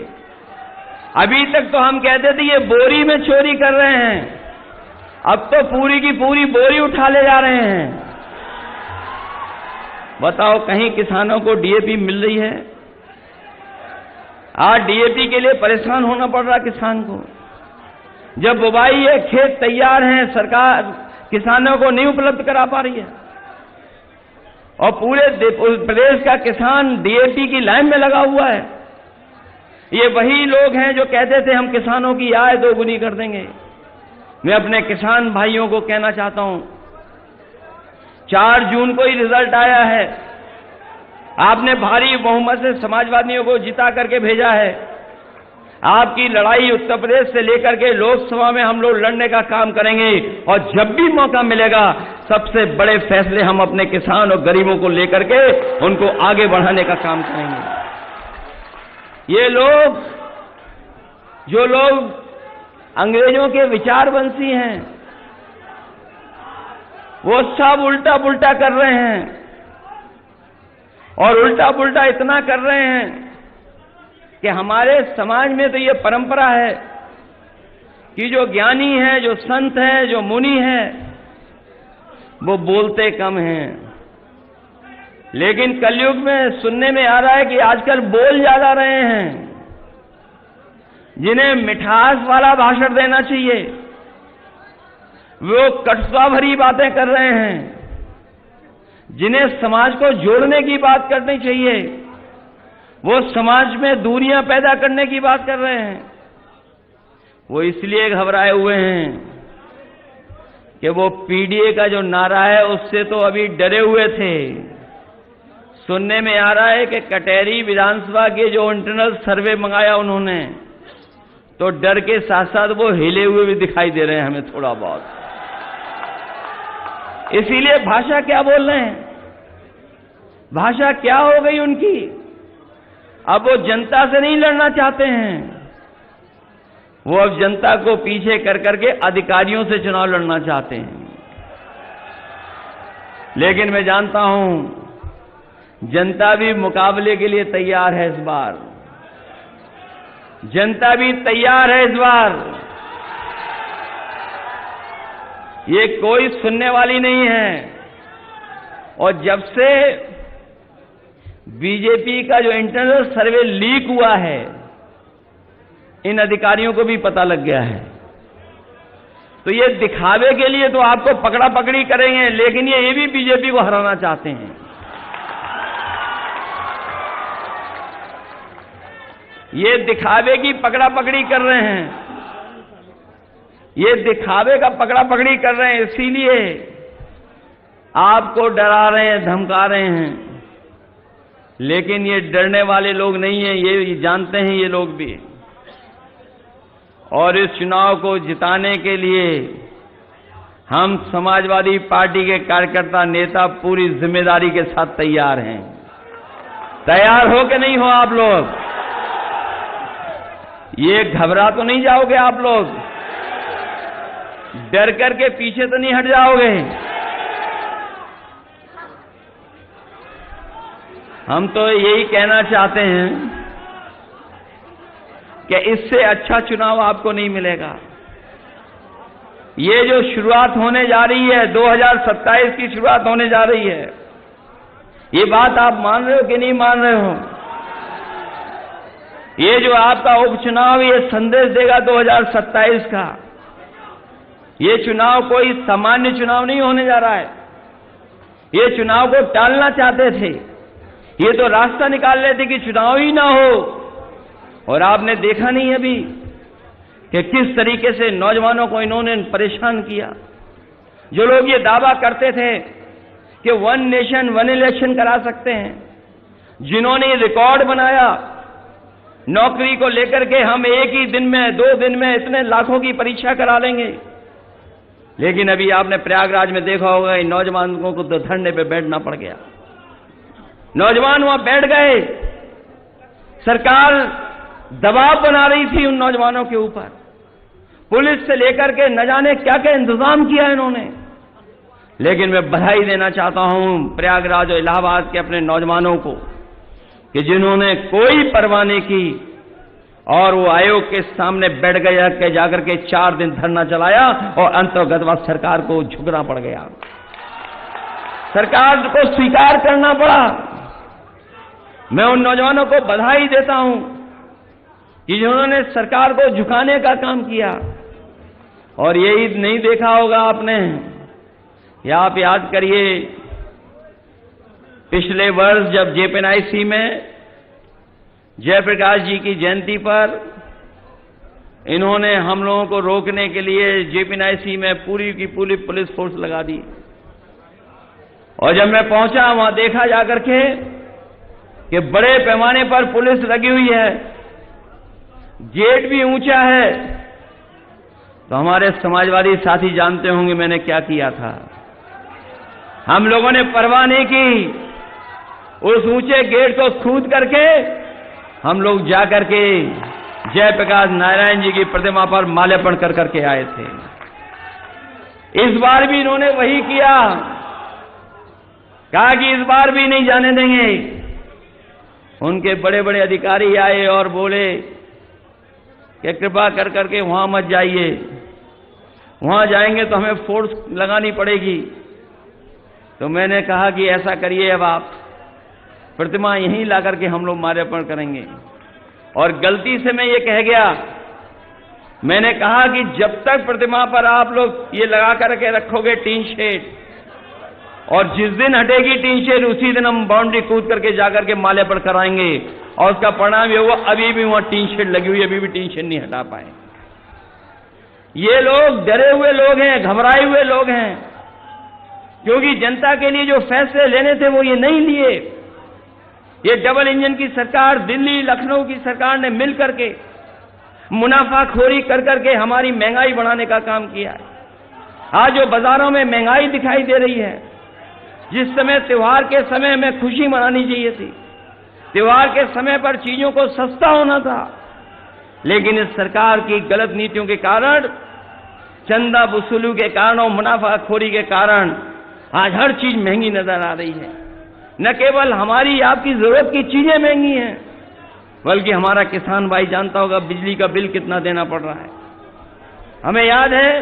अभी तक तो हम कहते थे ये बोरी में चोरी कर रहे हैं, अब तो पूरी की पूरी बोरी उठा ले जा रहे हैं। बताओ, कहीं किसानों को डीएपी मिल रही है? आज डीएपी के लिए परेशान होना पड़ रहा किसान को। जब बुवाई है, खेत तैयार हैं, सरकार किसानों को नहीं उपलब्ध करा पा रही है, और पूरे प्रदेश का किसान डीएपी की लाइन में लगा हुआ है। ये वही लोग हैं जो कहते थे हम किसानों की आय दोगुनी कर देंगे। मैं अपने किसान भाइयों को कहना चाहता हूं, 4 जून को ही रिजल्ट आया है। आपने भारी बहुमत से समाजवादियों को जिता करके भेजा है। आपकी लड़ाई उत्तर प्रदेश से लेकर के लोकसभा में हम लोग लड़ने का काम करेंगे, और जब भी मौका मिलेगा सबसे बड़े फैसले हम अपने किसान और गरीबों को लेकर के उनको आगे बढ़ाने का काम करेंगे। ये लोग, जो लोग अंग्रेजों के विचारवंशी हैं, वो सब उल्टा पुल्टा कर रहे हैं, और उल्टा पुल्टा इतना कर रहे हैं कि हमारे समाज में तो ये परंपरा है कि जो ज्ञानी है, जो संत है, जो मुनि है, वो बोलते कम हैं। लेकिन कलयुग में सुनने में आ रहा है कि आजकल बोल ज्यादा रहे हैं। जिन्हें मिठास वाला भाषण देना चाहिए वो कटुता भरी बातें कर रहे हैं। जिन्हें समाज को जोड़ने की बात करनी चाहिए वो समाज में दूरियां पैदा करने की बात कर रहे हैं। वो इसलिए घबराए हुए हैं कि वो पीडीए का जो नारा है उससे तो अभी डरे हुए थे। सुनने में आ रहा है कि कटहरी विधानसभा के जो इंटरनल सर्वे मंगाया उन्होंने, तो डर के साथ साथ वो हिले हुए भी दिखाई दे रहे हैं हमें थोड़ा बहुत। इसीलिए भाषा क्या बोल रहे हैं, भाषा क्या हो गई उनकी। अब वो जनता से नहीं लड़ना चाहते हैं, वो अब जनता को पीछे कर करके अधिकारियों से चुनाव लड़ना चाहते हैं। लेकिन मैं जानता हूं जनता भी मुकाबले के लिए तैयार है इस बार। जनता भी तैयार है इस बार। ये कोई सुनने वाली नहीं है। और जब से बीजेपी का जो इंटरनल सर्वे लीक हुआ है, इन अधिकारियों को भी पता लग गया है। तो ये दिखावे के लिए तो आपको पकड़ा पकड़ी करेंगे, लेकिन ये भी बीजेपी को हराना चाहते हैं। ये दिखावे की पकड़ा पकड़ी कर रहे हैं, ये दिखावे का पकड़ा पकड़ी कर रहे हैं, इसीलिए आपको डरा रहे हैं, धमका रहे हैं। लेकिन ये डरने वाले लोग नहीं हैं, ये जानते हैं ये लोग भी। और इस चुनाव को जिताने के लिए हम समाजवादी पार्टी के कार्यकर्ता नेता पूरी जिम्मेदारी के साथ तैयार हैं। तैयार हो कि नहीं हो आप लोग? ये घबरा तो नहीं जाओगे आप लोग? डर करके पीछे तो नहीं हट जाओगे? हम तो यही कहना चाहते हैं कि इससे अच्छा चुनाव आपको नहीं मिलेगा। ये जो शुरुआत होने जा रही है, 2027 की शुरुआत होने जा रही है, ये बात आप मान रहे हो कि नहीं मान रहे हो? ये जो आपका उपचुनाव ये संदेश देगा 2027 का। ये चुनाव कोई सामान्य चुनाव नहीं होने जा रहा है। ये चुनाव को टालना चाहते थे, ये तो रास्ता निकाल रहे थे कि चुनाव ही ना हो। और आपने देखा नहीं अभी कि किस तरीके से नौजवानों को इन्होंने परेशान किया। जो लोग ये दावा करते थे कि 1 नेशन 1 इलेक्शन करा सकते हैं, जिन्होंने रिकॉर्ड बनाया नौकरी को लेकर के, हम एक ही दिन में 2 दिन में इतने लाखों की परीक्षा करा लेंगे। लेकिन अभी आपने प्रयागराज में देखा होगा, इन नौजवानों को तो धरने पे बैठना पड़ गया। नौजवान वहां बैठ गए, सरकार दबाव बना रही थी उन नौजवानों के ऊपर, पुलिस से लेकर के न जाने क्या क्या इंतजाम किया इन्होंने। लेकिन मैं बधाई देना चाहता हूं प्रयागराज और इलाहाबाद के अपने नौजवानों को कि जिन्होंने कोई परवाह नहीं की और वो आयोग के सामने बैठ गया के जाकर के 4 दिन धरना चलाया और अंतर्गतवाद सरकार को झुकना पड़ गया, सरकार को स्वीकार करना पड़ा। मैं उन नौजवानों को बधाई देता हूं कि जिन्होंने सरकार को झुकाने का काम किया। और यही नहीं देखा होगा आपने, या आप याद करिए पिछले वर्ष जब जेपीएनआईसी में जयप्रकाश जी की जयंती पर इन्होंने हम लोगों को रोकने के लिए जेपीएनआईसी में पूरी की पूरी पुलिस फोर्स लगा दी। और जब मैं पहुंचा वहां देखा जाकर के कि बड़े पैमाने पर पुलिस लगी हुई है, गेट भी ऊंचा है। तो हमारे समाजवादी साथी जानते होंगे मैंने क्या किया था। हम लोगों ने परवाह नहीं की, उस ऊंचे गेट को कूद करके हम लोग जाकर के जयप्रकाश नारायण जी की प्रतिमा पर माल्यार्पण कर करके आए थे। इस बार भी इन्होंने वही किया, कहा कि इस बार भी नहीं जाने देंगे। उनके बड़े बड़े अधिकारी आए और बोले कि कृपा कर करके वहां मत जाइए, वहां जाएंगे तो हमें फोर्स लगानी पड़ेगी। तो मैंने कहा कि ऐसा करिए, अब आप प्रतिमा यहीं ला करके हम लोग माल्यार्पण करेंगे। और गलती से मैं ये कह गया, मैंने कहा कि जब तक प्रतिमा पर आप लोग ये लगा करके रखोगे टीन शेड, और जिस दिन हटेगी टीन शेड उसी दिन हम बाउंड्री कूद करके जाकर के माल्यार्पण कराएंगे। और उसका परिणाम ये हुआ, अभी भी वहां टीन शेड लगी हुई है, अभी भी टीन शेड नहीं हटा पाए। ये लोग डरे हुए लोग हैं, घबराए हुए लोग हैं, क्योंकि जनता के लिए जो फैसले लेने थे वो ये नहीं लिए। ये डबल इंजन की सरकार, दिल्ली लखनऊ की सरकार ने मिल करके मुनाफाखोरी कर करके हमारी महंगाई बढ़ाने का काम किया है। आज जो बाजारों में महंगाई दिखाई दे रही है, जिस समय त्योहार के समय में खुशी मनानी चाहिए थी, त्योहार के समय पर चीजों को सस्ता होना था, लेकिन इस सरकार की गलत नीतियों के कारण, चंदा वसूली के कारण और मुनाफाखोरी के कारण आज हर चीज महंगी नजर आ रही है। न केवल हमारी आपकी जरूरत की चीजें महंगी हैं, बल्कि हमारा किसान भाई जानता होगा बिजली का बिल कितना देना पड़ रहा है। हमें याद है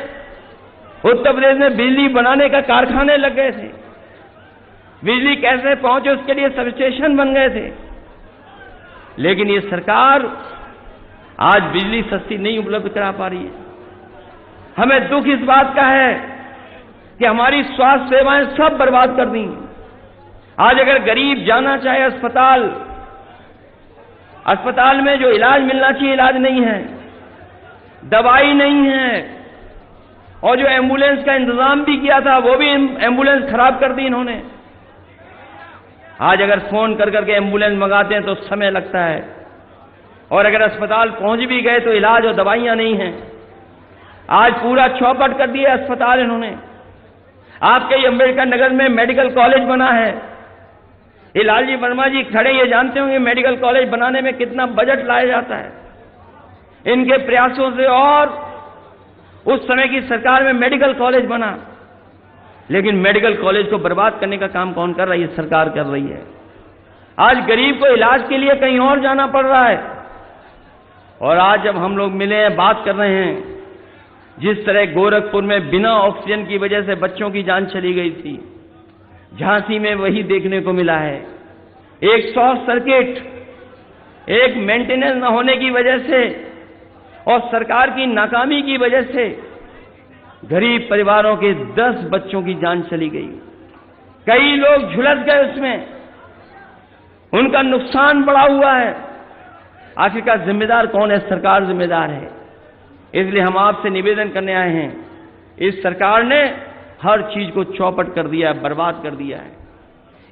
उत्तर प्रदेश में बिजली बनाने का कारखाने लग गए थे, बिजली कैसे पहुंचे उसके लिए सब स्टेशन बन गए थे, लेकिन ये सरकार आज बिजली सस्ती नहीं उपलब्ध करा पा रही है। हमें दुख इस बात का है कि हमारी स्वास्थ्य सेवाएं सब बर्बाद कर दी। आज अगर गरीब जाना चाहे अस्पताल में जो इलाज मिलना चाहिए इलाज नहीं है, दवाई नहीं है, और जो एम्बुलेंस का इंतजाम भी किया था वो भी एम्बुलेंस खराब कर दी इन्होंने। आज अगर फोन कर करके एम्बुलेंस मंगाते हैं तो समय लगता है, और अगर अस्पताल पहुंच भी गए तो इलाज और दवाइयां नहीं हैं। आज पूरा चौपट कर दिया अस्पताल इन्होंने। आपके ही अंबेडकर नगर में मेडिकल कॉलेज बना है, ये लालजी वर्मा जी खड़े ये जानते होंगे मेडिकल कॉलेज बनाने में कितना बजट लाया जाता है। इनके प्रयासों से और उस समय की सरकार में मेडिकल कॉलेज बना, लेकिन मेडिकल कॉलेज को बर्बाद करने का काम कौन कर रहा है? ये सरकार कर रही है। आज गरीब को इलाज के लिए कहीं और जाना पड़ रहा है। और आज जब हम लोग मिले हैं, बात कर रहे हैं, जिस तरह गोरखपुर में बिना ऑक्सीजन की वजह से बच्चों की जान चली गई थी, झांसी में वही देखने को मिला है। एक शॉर्ट सर्किट, एक मेंटेनेंस न होने की वजह से और सरकार की नाकामी की वजह से गरीब परिवारों के 10 बच्चों की जान चली गई। कई लोग झुलस गए उसमें, उनका नुकसान बढ़ा हुआ है। आखिरकार जिम्मेदार कौन है? सरकार जिम्मेदार है। इसलिए हम आपसे निवेदन करने आए हैं, इस सरकार ने हर चीज को चौपट कर दिया है, बर्बाद कर दिया है।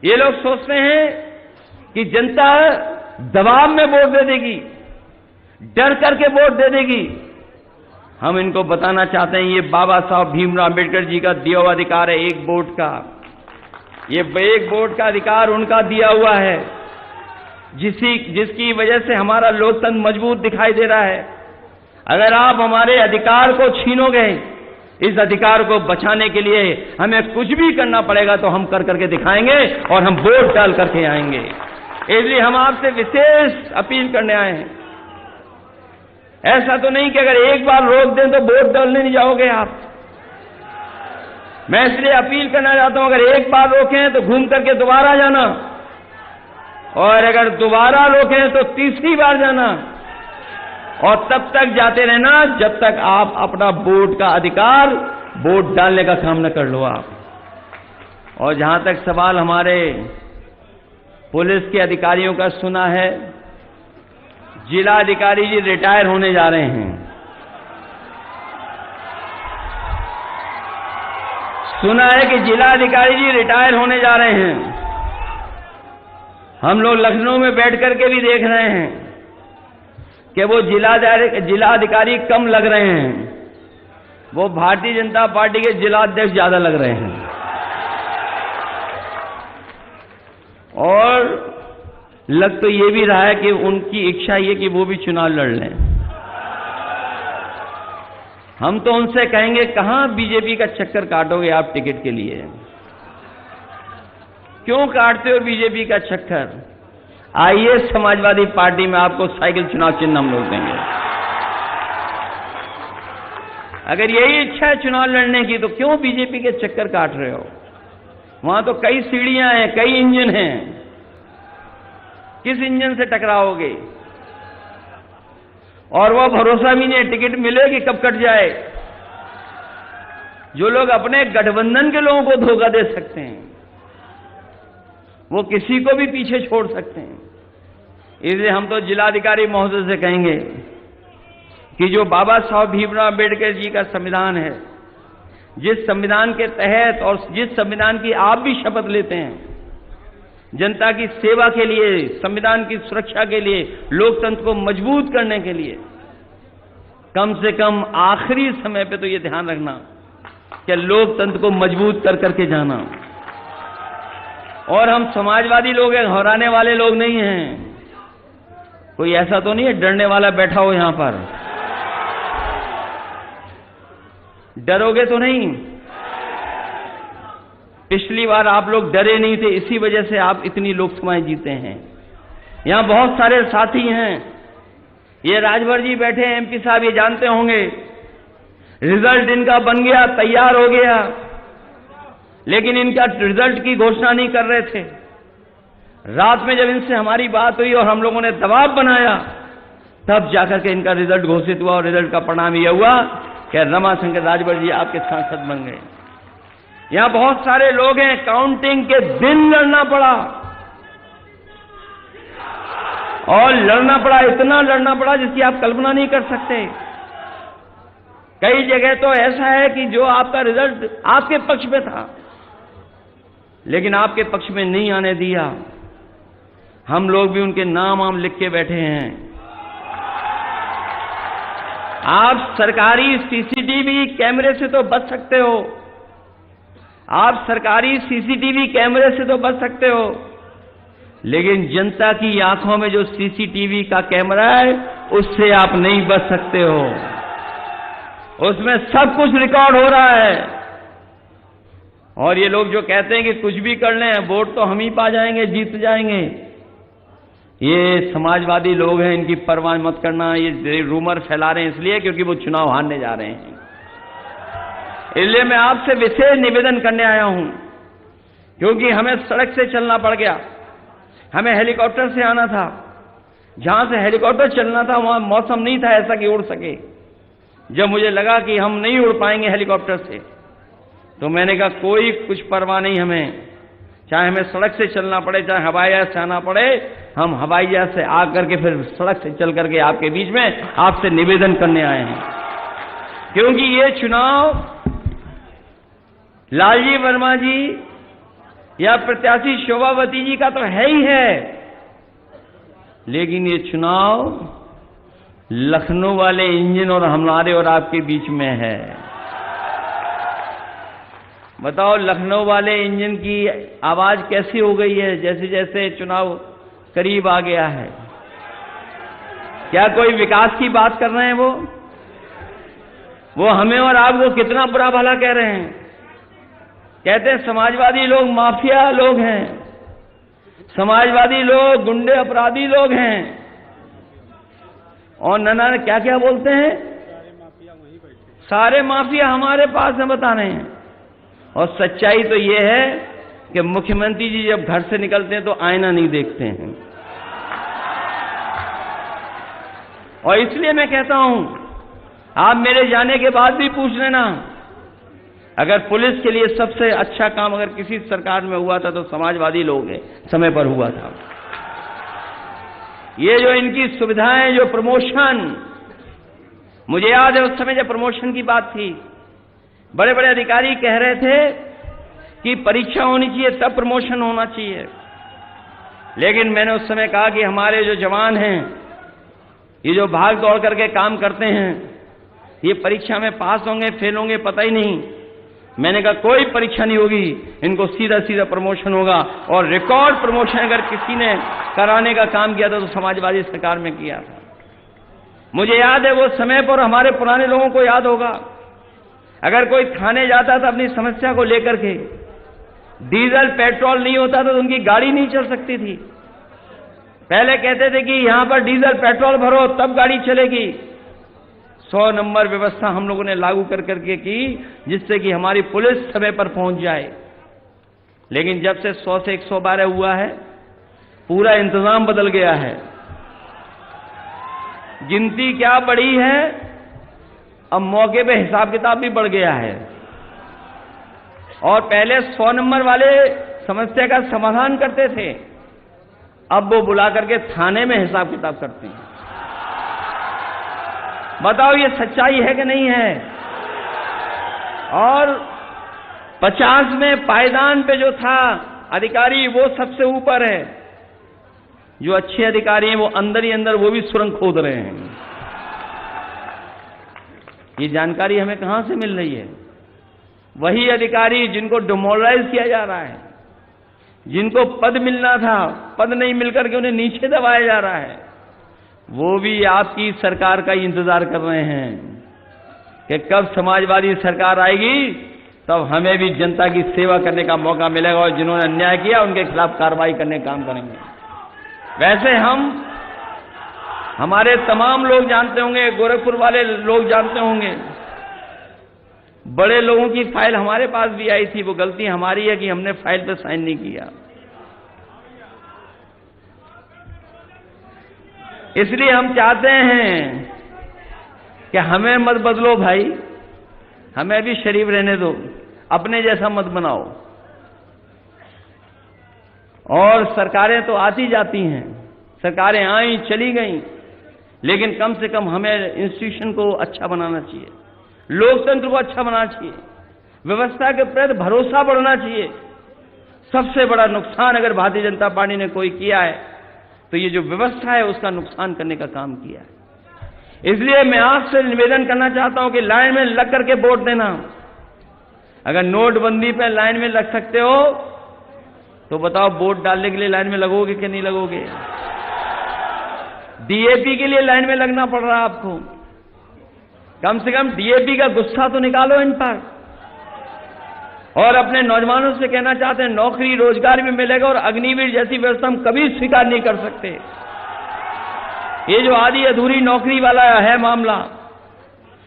ये लोग सोचते हैं कि जनता दबाव में वोट दे देगी, डर करके वोट दे देगी। हम इनको बताना चाहते हैं ये बाबा साहब भीमराव अम्बेडकर जी का दिया हुआ अधिकार है, एक वोट का। ये एक वोट का अधिकार उनका दिया हुआ है, जिसकी वजह से हमारा लोकतंत्र मजबूत दिखाई दे रहा है। अगर आप हमारे अधिकार को छीनोगे, इस अधिकार को बचाने के लिए हमें कुछ भी करना पड़ेगा तो हम कर करके दिखाएंगे और हम वोट डाल करके आएंगे। इसलिए हम आपसे विशेष अपील करने आए हैं। ऐसा तो नहीं कि अगर एक बार रोक दें तो वोट डालने नहीं जाओगे आप। मैं इसलिए अपील करना चाहता हूं, अगर एक बार रोकें तो घूम करके दोबारा जाना, और अगर दोबारा रोकें तो तीसरी बार जाना, और तब तक जाते रहना जब तक आप अपना वोट का अधिकार, वोट डालने का काम न कर लो आप। और जहां तक सवाल हमारे पुलिस के अधिकारियों का सुना है, जिला अधिकारी जी रिटायर होने जा रहे हैं। सुना है कि जिला अधिकारी जी रिटायर होने जा रहे हैं। हम लोग लखनऊ में बैठ करके भी देख रहे हैं कि वो जिला अधिकारी कम लग रहे हैं, वो भारतीय जनता पार्टी के जिला अध्यक्ष ज्यादा लग रहे हैं। और लग तो ये भी रहा है कि उनकी इच्छा ये कि वो भी चुनाव लड़ लें। हम तो उनसे कहेंगे कहां बीजेपी का चक्कर काटोगे आप टिकट के लिए? क्यों काटते हो बीजेपी का चक्कर? आइए समाजवादी पार्टी में आपको साइकिल चुनाव चिन्ह हम लोग देंगे। अगर यही इच्छा है चुनाव लड़ने की तो क्यों बीजेपी के चक्कर काट रहे हो? वहां तो कई सीढ़ियां हैं, कई इंजन हैं, किस इंजन से टकराओगे? और वो भरोसा भी नहीं टिकट मिले कि कब कट जाए। जो लोग अपने गठबंधन के लोगों को धोखा दे सकते हैं, वो किसी को भी पीछे छोड़ सकते हैं। इसलिए हम तो जिलाधिकारी महोदय से कहेंगे कि जो बाबा साहब भीमराव अम्बेडकर जी का संविधान है, जिस संविधान के तहत और जिस संविधान की आप भी शपथ लेते हैं, जनता की सेवा के लिए, संविधान की सुरक्षा के लिए, लोकतंत्र को मजबूत करने के लिए, कम से कम आखिरी समय पे तो ये ध्यान रखना कि लोकतंत्र को मजबूत कर करके जाना। और हम समाजवादी लोग हैं, घबराने वाले लोग नहीं हैं। कोई ऐसा तो नहीं है डरने वाला बैठा हो यहां पर? डरोगे तो नहीं? पिछली बार आप लोग डरे नहीं थे, इसी वजह से आप इतनी लोकसभाएं जीते हैं। यहां बहुत सारे साथी हैं, ये राजभर जी बैठे हैं, एमपी साहब, ये जानते होंगे रिजल्ट इनका बन गया, तैयार हो गया, लेकिन इनका रिजल्ट की घोषणा नहीं कर रहे थे। रात में जब इनसे हमारी बात हुई और हम लोगों ने दबाव बनाया, तब जाकर के इनका रिजल्ट घोषित हुआ और रिजल्ट का परिणाम यह हुआ कि रमाशंकर राजभर जी आपके सांसद बन गए। यहां बहुत सारे लोग हैं, काउंटिंग के दिन लड़ना पड़ा, और लड़ना पड़ा, इतना लड़ना पड़ा जिसकी आप कल्पना नहीं कर सकते। कई जगह तो ऐसा है कि जो आपका रिजल्ट आपके पक्ष में था, लेकिन आपके पक्ष में नहीं आने दिया। हम लोग भी उनके नाम लिख के बैठे हैं। आप सरकारी सीसीटीवी कैमरे से तो बच सकते हो, आप सरकारी सीसीटीवी कैमरे से तो बच सकते हो, लेकिन जनता की आंखों में जो सीसीटीवी का कैमरा है, उससे आप नहीं बच सकते हो। उसमें सब कुछ रिकॉर्ड हो रहा है। और ये लोग जो कहते हैं कि कुछ भी कर लें, वोट तो हम ही पा जाएंगे, जीत जाएंगे, ये समाजवादी लोग हैं, इनकी परवाह मत करना। ये रूमर फैला रहे हैं इसलिए क्योंकि वो चुनाव हारने जा रहे हैं। इसलिए मैं आपसे विशेष निवेदन करने आया हूं, क्योंकि हमें सड़क से चलना पड़ गया, हमें हेलीकॉप्टर से आना था। जहां से हेलीकॉप्टर चलना था वहां मौसम नहीं था ऐसा कि उड़ सके। जब मुझे लगा कि हम नहीं उड़ पाएंगे हेलीकॉप्टर से, तो मैंने कहा कोई कुछ परवाह नहीं, हमें चाहे हमें सड़क से चलना पड़े, चाहे हवाई जहाज से आना पड़े, हम हवाई जहाज से आकर के फिर सड़क से चल करके आपके बीच में आपसे निवेदन करने आए हैं। क्योंकि ये चुनाव लालजी वर्मा जी या प्रत्याशी शोभावती जी का तो है ही है, लेकिन ये चुनाव लखनऊ वाले इंजन और हमारे और आपके बीच में है। बताओ, लखनऊ वाले इंजन की आवाज कैसी हो गई है जैसे जैसे चुनाव करीब आ गया है। क्या कोई विकास की बात कर रहे हैं? वो हमें और आपको कितना बुरा भला कह रहे हैं। कहते हैं समाजवादी लोग माफिया लोग हैं, समाजवादी लोग गुंडे अपराधी लोग हैं, और नना क्या क्या बोलते हैं, सारे माफिया हमारे पास में बता रहे हैं। और सच्चाई तो ये है कि मुख्यमंत्री जी जब घर से निकलते हैं तो आईना नहीं देखते हैं। और इसलिए मैं कहता हूं, आप मेरे जाने के बाद भी पूछ लेना, अगर पुलिस के लिए सबसे अच्छा काम अगर किसी सरकार में हुआ था तो समाजवादी लोग हैं, समय पर हुआ था। ये जो इनकी सुविधाएं, जो प्रमोशन, मुझे याद है उस समय जब प्रमोशन की बात थी, बड़े बड़े अधिकारी कह रहे थे कि परीक्षा होनी चाहिए तब प्रमोशन होना चाहिए। लेकिन मैंने उस समय कहा कि हमारे जो जवान हैं, ये जो भाग दौड़ करके काम करते हैं, ये परीक्षा में पास होंगे फेल होंगे पता ही नहीं। मैंने कहा कोई परीक्षा नहीं होगी, इनको सीधा सीधा प्रमोशन होगा। और रिकॉर्ड प्रमोशन अगर किसी ने कराने का काम किया था तो समाजवादी सरकार में किया था। मुझे याद है वो समय पर, हमारे पुराने लोगों को याद होगा, अगर कोई थाने जाता था अपनी समस्या को लेकर के, डीजल पेट्रोल नहीं होता था तो उनकी गाड़ी नहीं चल सकती थी। पहले कहते थे कि यहां पर डीजल पेट्रोल भरो तब गाड़ी चलेगी। 100 नंबर व्यवस्था हम लोगों ने लागू कर करके की, जिससे कि हमारी पुलिस समय पर पहुंच जाए। लेकिन जब से 100 से 112 हुआ है, पूरा इंतजाम बदल गया है। गिनती क्या बढ़ी है, अब मौके पे हिसाब किताब भी बढ़ गया है। और पहले 100 नंबर वाले समस्या का समाधान करते थे, अब वो बुला करके थाने में हिसाब किताब करते हैं। बताओ ये सच्चाई है कि नहीं है? और 50 में पायदान पे जो था अधिकारी, वो सबसे ऊपर है। जो अच्छे अधिकारी हैं वो अंदर ही अंदर वो भी सुरंग खोद रहे हैं। ये जानकारी हमें कहां से मिल रही है? वही अधिकारी जिनको डिमोरलाइज किया जा रहा है, जिनको पद मिलना था, पद नहीं मिलकर के उन्हें नीचे दबाया जा रहा है, वो भी आपकी सरकार का इंतजार कर रहे हैं कि कब समाजवादी सरकार आएगी, तब हमें भी जनता की सेवा करने का मौका मिलेगा और जिन्होंने अन्याय किया उनके खिलाफ कार्रवाई करने का काम करेंगे। वैसे हमारे तमाम लोग जानते होंगे, गोरखपुर वाले लोग जानते होंगे, बड़े लोगों की फाइल हमारे पास भी आई थी। वो गलती हमारी है कि हमने फाइल पे साइन नहीं किया। इसलिए हम चाहते हैं कि हमें मत बदलो भाई, हमें भी शरीफ रहने दो, अपने जैसा मत बनाओ। और सरकारें तो आती जाती हैं, सरकारें आई चली गई, लेकिन कम से कम हमें इंस्टीट्यूशन को अच्छा बनाना चाहिए, लोकतंत्र को अच्छा बनाना चाहिए, व्यवस्था के प्रति भरोसा बढ़ना चाहिए। सबसे बड़ा नुकसान अगर भारतीय जनता पार्टी ने कोई किया है तो ये जो व्यवस्था है उसका नुकसान करने का काम किया है। इसलिए मैं आपसे निवेदन करना चाहता हूं कि लाइन में लग करके वोट देना। अगर नोटबंदी पे लाइन में लग सकते हो तो बताओ वोट डालने के लिए लाइन में लगोगे कि नहीं लगोगे? डीएपी के लिए लाइन में लगना पड़ रहा है आपको। कम से कम डीएपी का गुस्सा तो निकालो इन पर। और अपने नौजवानों से कहना चाहते हैं नौकरी रोजगार भी मिलेगा और अग्निवीर जैसी व्यवस्था हम कभी स्वीकार नहीं कर सकते। ये जो आधी अधूरी नौकरी वाला है मामला,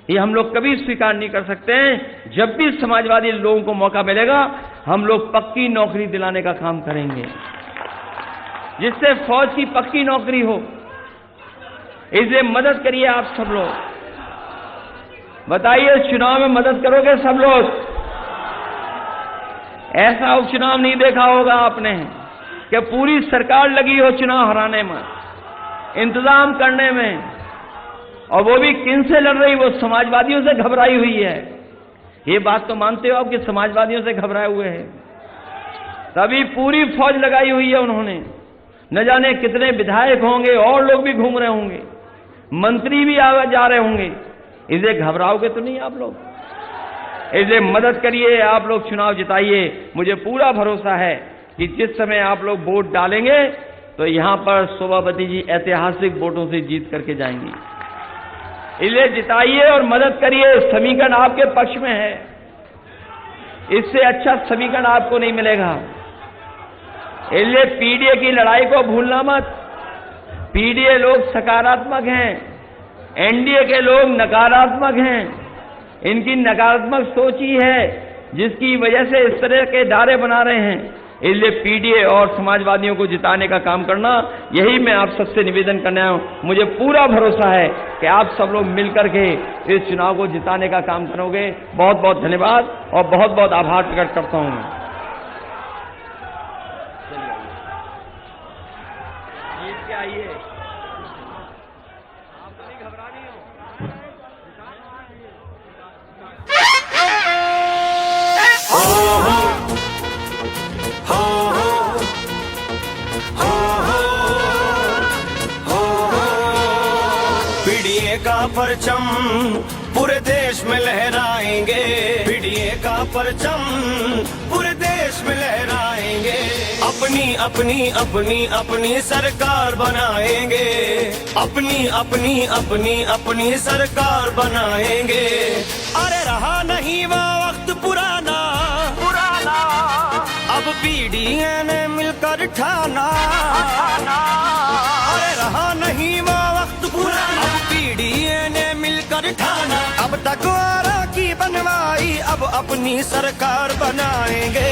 ये हम लोग कभी स्वीकार नहीं कर सकते हैं। जब भी समाजवादी लोगों को मौका मिलेगा हम लोग पक्की नौकरी दिलाने का काम करेंगे, जिससे फौज की पक्की नौकरी हो। इसलिए मदद करिए आप सब लोग। बताइए चुनाव में मदद करोगे सब लोग? ऐसा उपचुनाव नहीं देखा होगा आपने कि पूरी सरकार लगी हो चुनाव हराने में, इंतजाम करने में, और वो भी किन से लड़ रही? वो समाजवादियों से घबराई हुई है। ये बात तो मानते हो आप कि समाजवादियों से घबराए हुए हैं? तभी पूरी फौज लगाई हुई है उन्होंने। न जाने कितने विधायक होंगे और लोग भी घूम रहे होंगे, मंत्री भी जा रहे होंगे। इसे घबराओगे तो नहीं आप लोग? इसलिए मदद करिए, आप लोग चुनाव जिताइए। मुझे पूरा भरोसा है कि जिस समय आप लोग वोट डालेंगे तो यहां पर शोभावती जी ऐतिहासिक वोटों से जीत करके जाएंगी। इसलिए जिताइए और मदद करिए। समीकरण आपके पक्ष में है, इससे अच्छा समीकरण आपको नहीं मिलेगा। इसलिए पीडीए की लड़ाई को भूलना मत। पीडीए लोग सकारात्मक हैं, एनडीए के लोग नकारात्मक हैं। इनकी नकारात्मक सोच ही है जिसकी वजह से इस तरह के दायरे बना रहे हैं। इसलिए पीडीए और समाजवादियों को जिताने का काम करना, यही मैं आप सबसे निवेदन करने आया हूं। मुझे पूरा भरोसा है कि आप सब लोग मिलकर के इस चुनाव को जिताने का काम करोगे। बहुत बहुत धन्यवाद और बहुत बहुत आभार प्रकट करता हूं। जीत के आइए, आप नहीं घबरानी हो। पीडीए का परचम पूरे देश में लहराएंगे, पीडीए का परचम पूरे देश में लहराएंगे। अपनी अपनी अपनी अपनी सरकार बनाएंगे, अपनी अपनी अपनी अपनी सरकार बनाएंगे। अरे रहा नहीं वो वक्त पुराना, अब पीडीए ने मिलकर ठाना। अरे रहा नहीं वो वक्त पुराना, अब पीडीए ने मिलकर ठाना। अब तक वारा की बनवाई, अब अपनी सरकार बनाएंगे।